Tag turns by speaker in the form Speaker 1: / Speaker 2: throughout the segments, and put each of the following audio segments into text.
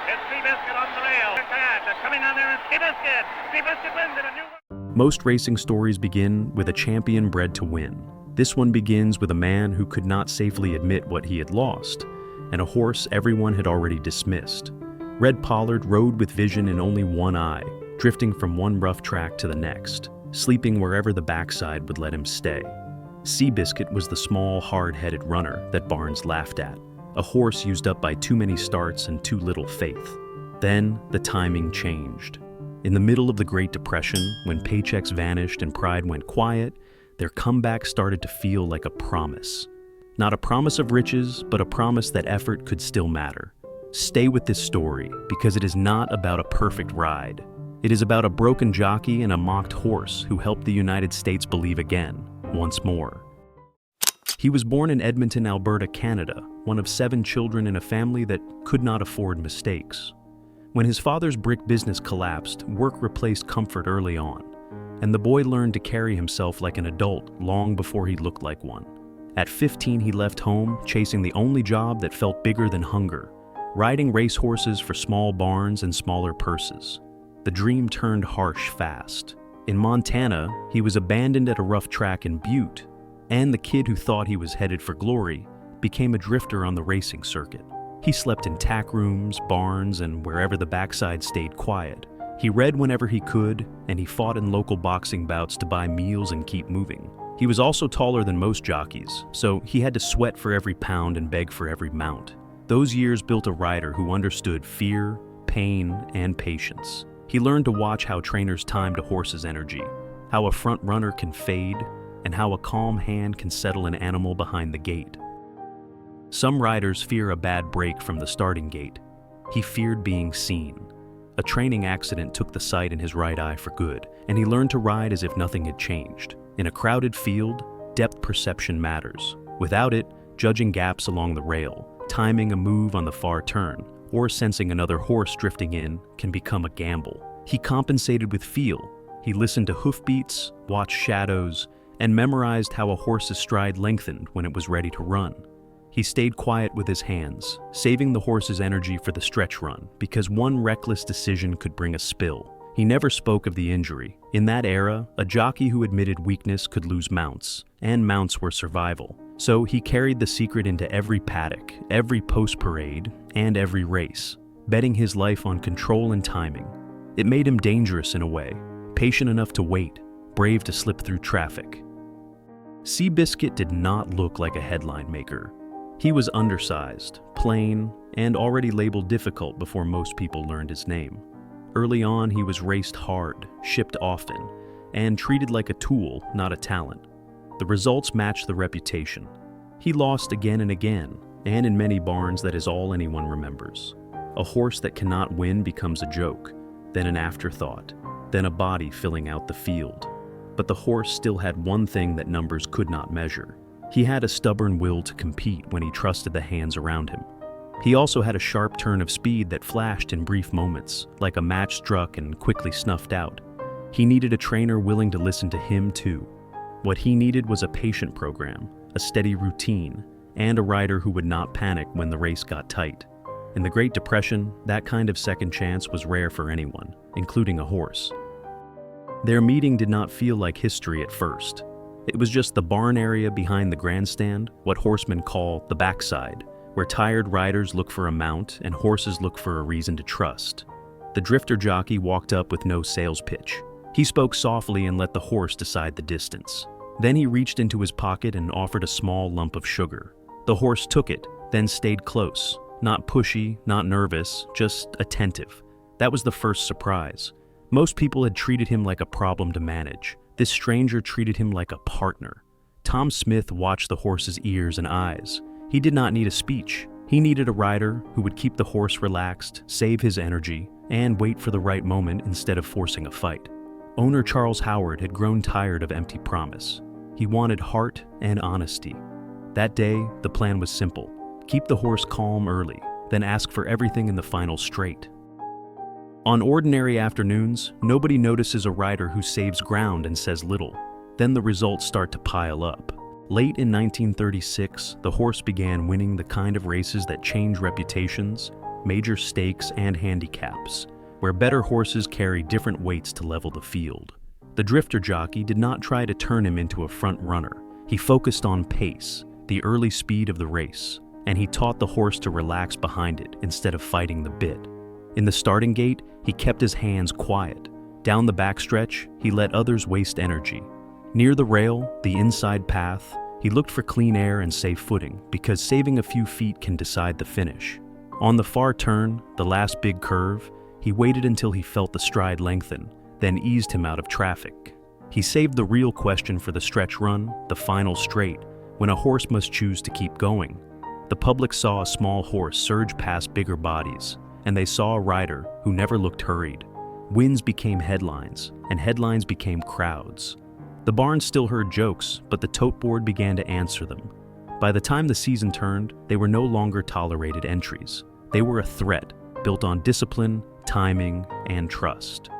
Speaker 1: It's Seabiscuit on the rail. Coming on there is Seabiscuit. Seabiscuit wins it a new...
Speaker 2: Most racing stories begin with a champion bred to win. This one begins with a man who could not safely admit what he had lost, and a horse everyone had already dismissed. Red Pollard rode with vision in only one eye, drifting from one rough track to the next, sleeping wherever the backside would let him stay. Seabiscuit was the small, hard-headed runner that Barnes laughed at, a horse used up by too many starts and too little faith. Then the timing changed. In the middle of the Great Depression, when paychecks vanished and pride went quiet, their comeback started to feel like a promise. Not a promise of riches, but a promise that effort could still matter. Stay with this story, because it is not about a perfect ride. It is about a broken jockey and a mocked horse who helped the United States believe again, once more. He was born in Edmonton, Alberta, Canada, one of 7 children in a family that could not afford mistakes. When his father's brick business collapsed, work replaced comfort early on, and the boy learned to carry himself like an adult long before he looked like one. At 15, he left home, chasing the only job that felt bigger than hunger, riding racehorses for small barns and smaller purses. The dream turned harsh fast. In Montana, he was abandoned at a rough track in Butte, and the kid who thought he was headed for glory became a drifter on the racing circuit. He slept in tack rooms, barns, and wherever the backside stayed quiet. He read whenever he could, and he fought in local boxing bouts to buy meals and keep moving. He was also taller than most jockeys, so he had to sweat for every pound and beg for every mount. Those years built a rider who understood fear, pain, and patience. He learned to watch how trainers timed a horse's energy, how a front runner can fade, and how a calm hand can settle an animal behind the gate. Some riders fear a bad break from the starting gate. He feared being seen. A training accident took the sight in his right eye for good, and he learned to ride as if nothing had changed. In a crowded field, depth perception matters. Without it, judging gaps along the rail, timing a move on the far turn, or sensing another horse drifting in can become a gamble. He compensated with feel. He listened to hoofbeats, watched shadows, and memorized how a horse's stride lengthened when it was ready to run. He stayed quiet with his hands, saving the horse's energy for the stretch run, because one reckless decision could bring a spill. He never spoke of the injury. In that era, a jockey who admitted weakness could lose mounts, and mounts were survival. So he carried the secret into every paddock, every post-parade, and every race, betting his life on control and timing. It made him dangerous in a way, patient enough to wait, brave to slip through traffic. Seabiscuit did not look like a headline maker. He was undersized, plain, and already labeled difficult before most people learned his name. Early on, he was raced hard, shipped often, and treated like a tool, not a talent. The results matched the reputation. He lost again and again, and in many barns that is all anyone remembers. A horse that cannot win becomes a joke, then an afterthought, then a body filling out the field. But the horse still had one thing that numbers could not measure. He had a stubborn will to compete when he trusted the hands around him. He also had a sharp turn of speed that flashed in brief moments, like a match struck and quickly snuffed out. He needed a trainer willing to listen to him too. What he needed was a patient program, a steady routine, and a rider who would not panic when the race got tight. In the Great Depression, that kind of second chance was rare for anyone, including a horse. Their meeting did not feel like history at first. It was just the barn area behind the grandstand, what horsemen call the backside, where tired riders look for a mount and horses look for a reason to trust. The drifter jockey walked up with no sales pitch. He spoke softly and let the horse decide the distance. Then he reached into his pocket and offered a small lump of sugar. The horse took it, then stayed close. Not pushy, not nervous, just attentive. That was the first surprise. Most people had treated him like a problem to manage. This stranger treated him like a partner. Tom Smith watched the horse's ears and eyes. He did not need a speech. He needed a rider who would keep the horse relaxed, save his energy, and wait for the right moment instead of forcing a fight. Owner Charles Howard had grown tired of empty promise. He wanted heart and honesty. That day, the plan was simple. Keep the horse calm early, then ask for everything in the final straight. On ordinary afternoons, nobody notices a rider who saves ground and says little. Then the results start to pile up. Late in 1936, the horse began winning the kind of races that change reputations, major stakes, and handicaps, where better horses carry different weights to level the field. The drifter jockey did not try to turn him into a front runner. He focused on pace, the early speed of the race, and he taught the horse to relax behind it instead of fighting the bit. In the starting gate, he kept his hands quiet. Down the backstretch, he let others waste energy. Near the rail, the inside path, he looked for clean air and safe footing, because saving a few feet can decide the finish. On the far turn, the last big curve, he waited until he felt the stride lengthen, then eased him out of traffic. He saved the real question for the stretch run, the final straight, when a horse must choose to keep going. The public saw a small horse surge past bigger bodies, and they saw a rider who never looked hurried. Wins became headlines, and headlines became crowds. The barn still heard jokes, but the tote board began to answer them. By the time the season turned, they were no longer tolerated entries. They were a threat, built on discipline, timing, and trust.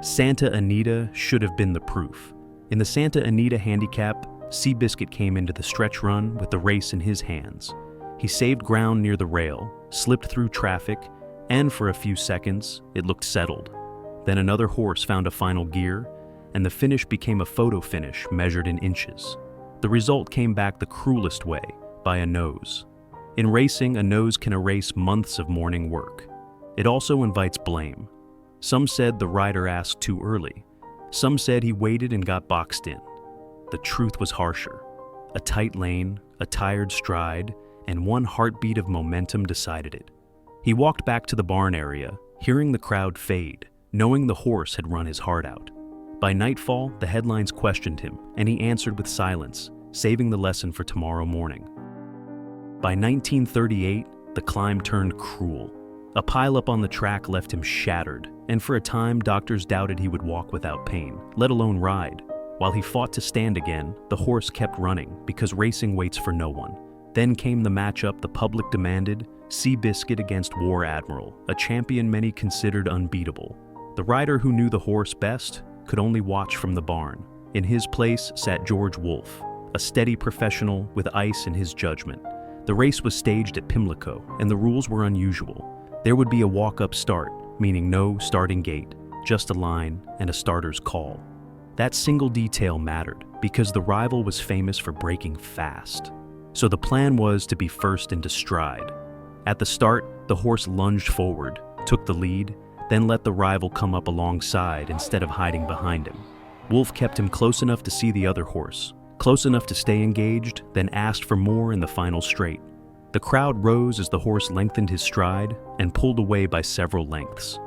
Speaker 2: Santa Anita should have been the proof. In the Santa Anita handicap, Seabiscuit came into the stretch run with the race in his hands. He saved ground near the rail, slipped through traffic, and for a few seconds, it looked settled. Then another horse found a final gear, and the finish became a photo finish measured in inches. The result came back the cruelest way, by a nose. In racing, a nose can erase months of morning work. It also invites blame. Some said the rider asked too early. Some said he waited and got boxed in. The truth was harsher. A tight lane, a tired stride, and one heartbeat of momentum decided it. He walked back to the barn area, hearing the crowd fade, knowing the horse had run his heart out. By nightfall, the headlines questioned him, and he answered with silence, saving the lesson for tomorrow morning. By 1938, the climb turned cruel. A pileup on the track left him shattered, and for a time doctors doubted he would walk without pain, let alone ride. While he fought to stand again, the horse kept running, because racing waits for no one. Then came the matchup the public demanded, Seabiscuit against War Admiral, a champion many considered unbeatable. The rider who knew the horse best could only watch from the barn. In his place sat George Wolfe, a steady professional with ice in his judgment. The race was staged at Pimlico, and the rules were unusual. There would be a walk-up start, meaning no starting gate, just a line and a starter's call. That single detail mattered, because the rival was famous for breaking fast. So the plan was to be first into stride. At the start, the horse lunged forward, took the lead, then let the rival come up alongside instead of hiding behind him. Wolfe kept him close enough to see the other horse, close enough to stay engaged, then asked for more in the final straight. The crowd rose as the horse lengthened his stride and pulled away by several lengths.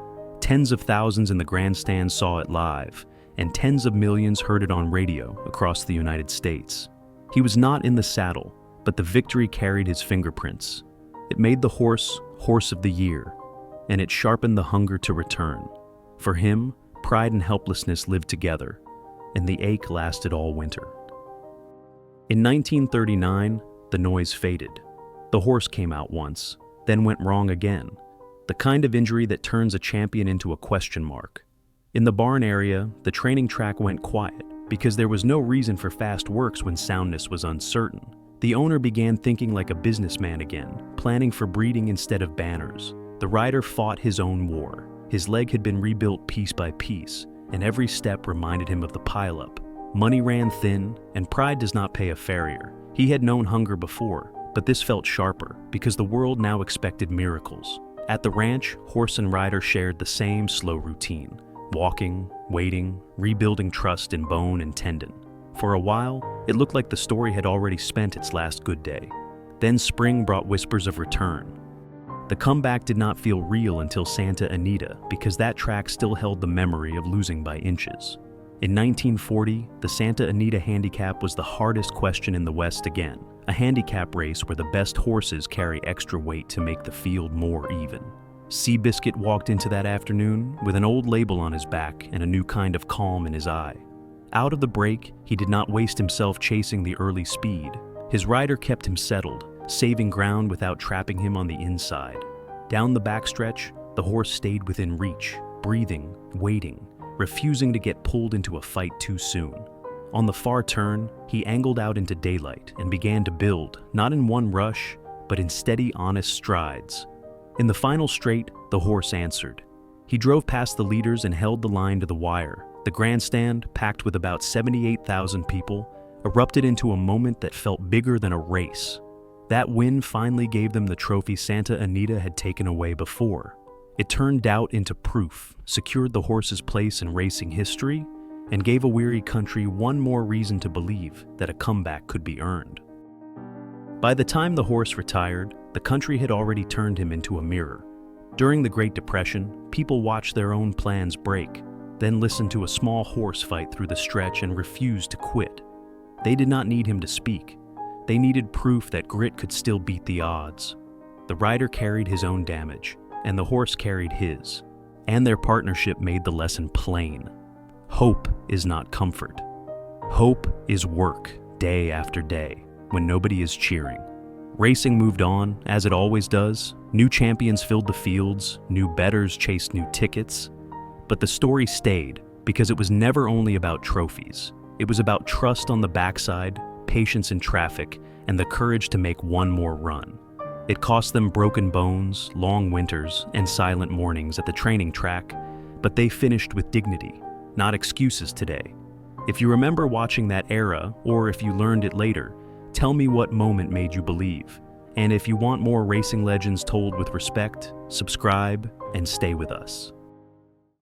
Speaker 2: Tens of thousands in the grandstand saw it live, and tens of millions heard it on radio across the United States. He was not in the saddle, but the victory carried his fingerprints. It made the horse Horse of the Year, and it sharpened the hunger to return. For him, pride and helplessness lived together, and the ache lasted all winter. In 1939, the noise faded. The horse came out once, then went wrong again, the kind of injury that turns a champion into a question mark. In the barn area, the training track went quiet, because there was no reason for fast works when soundness was uncertain. The owner began thinking like a businessman again, planning for breeding instead of banners. The rider fought his own war. His leg had been rebuilt piece by piece, and every step reminded him of the pileup. Money ran thin, and pride does not pay a farrier. He had known hunger before, but this felt sharper, because the world now expected miracles. At the ranch, horse and rider shared the same slow routine, walking, waiting, rebuilding trust in bone and tendon. For a while, it looked like the story had already spent its last good day. Then spring brought whispers of return. The comeback did not feel real until Santa Anita, because that track still held the memory of losing by inches. In 1940, the Santa Anita handicap was the hardest question in the West again, a handicap race where the best horses carry extra weight to make the field more even. Seabiscuit walked into that afternoon with an old label on his back and a new kind of calm in his eye. Out of the break, he did not waste himself chasing the early speed. His rider kept him settled, saving ground without trapping him on the inside. Down the backstretch, the horse stayed within reach, breathing, waiting, refusing to get pulled into a fight too soon. On the far turn, he angled out into daylight and began to build, not in one rush, but in steady, honest strides. In the final straight, the horse answered. He drove past the leaders and held the line to the wire. The grandstand, packed with about 78,000 people, erupted into a moment that felt bigger than a race. That win finally gave them the trophy Santa Anita had taken away before. It turned doubt into proof, secured the horse's place in racing history, and gave a weary country one more reason to believe that a comeback could be earned. By the time the horse retired, the country had already turned him into a mirror. During the Great Depression, people watched their own plans break, then listened to a small horse fight through the stretch and refused to quit. They did not need him to speak. They needed proof that grit could still beat the odds. The rider carried his own damage, and the horse carried his. And their partnership made the lesson plain. Hope is not comfort. Hope is work, day after day, when nobody is cheering. Racing moved on, as it always does. New champions filled the fields, new bettors chased new tickets. But the story stayed, because it was never only about trophies. It was about trust on the backside, patience in traffic, and the courage to make one more run. It cost them broken bones, long winters, and silent mornings at the training track, but they finished with dignity, not excuses today. If you remember watching that era, or if you learned it later, tell me what moment made you believe. And if you want more racing legends told with respect, subscribe and stay with us.